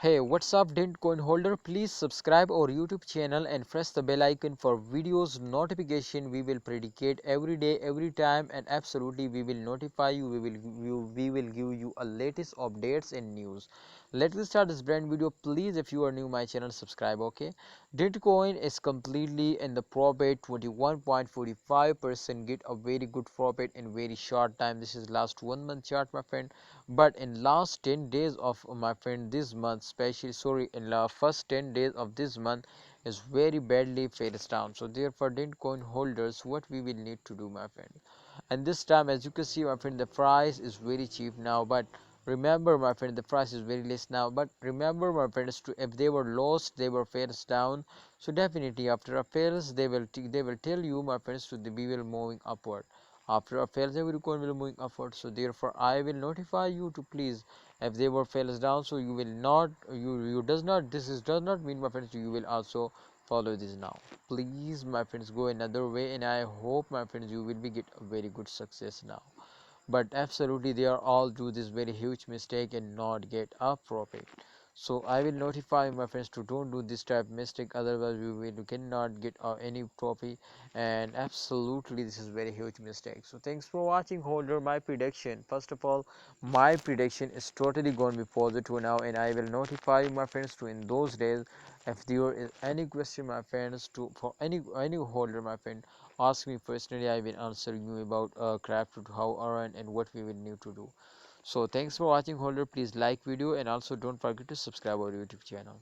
Hey, what's up, Dent coin holder? Please subscribe our YouTube channel and press the bell icon for videos notification. We will predicate every day, every time, and absolutely we will notify you. We will give you a latest updates and news. Let's start this brand video. Please, if you are new my channel, subscribe. Okay, Dent coin is completely in the profit, 21.45%. Get a very good profit in very short time. This is last 1 month chart, my friend, but in last 10 days of my friend this month, especially sorry, in the first 10 days of this month is very badly fails down. So therefore, Dent coin holders, what we will need to do, my friend, and this time, as you can see, my friend, the price is very cheap now, but remember, my friend, the price is very less now, but remember, my friends, to if they were lost, they were fails down, so definitely after a fails they will tell you, my friends, to the we will moving upward. After a fails, every coin will moving upward. So therefore, I will notify you to please, if they were fails down, so you will not, you does not, this is does not mean, my friends, you will also follow this now. Please, my friends, go another way, and I hope, my friends, you will be get a very good success now. But absolutely, they are all do this very huge mistake and not get a profit. So I will notify my friends to don't do this type of mistake, otherwise we cannot get any trophy, and absolutely this is very huge mistake. So thanks for watching, holder. My prediction, first of all, my prediction is totally going to be positive now, and I will notify my friends to in those days. If there is any question, my friends, to for any holder, my friend, ask me personally. I will answer you about craft to how earn and what we will need to do. So thanks for watching, holder. Please like video, and also don't forget to subscribe our YouTube channel.